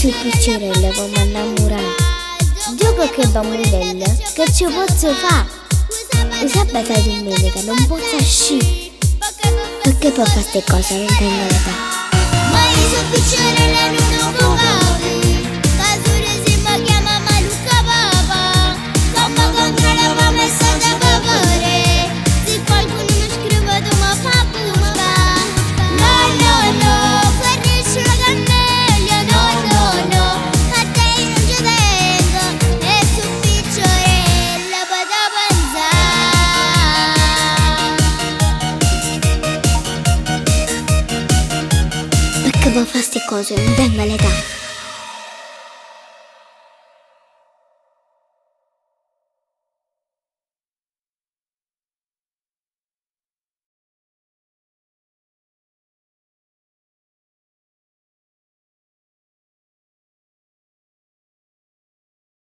su piccerelle come innamorare. Gioco che bambinella, che ci posso fare? Il sabato e domenica non posso uscire. Perché poi fa ste cose non tengo l'età. Ma io so piccerelle non può capi. Casure si mi chiama Maluca Papa. Come controllava messaggio a favore. Se qualcuno mi scrive tu mi fa busca. No, no, no, guarda la cannella. No, no, no, a te non ci tengo. E su piccerelle vado a pensare. Perché poi fa ste cose non tengo l'età.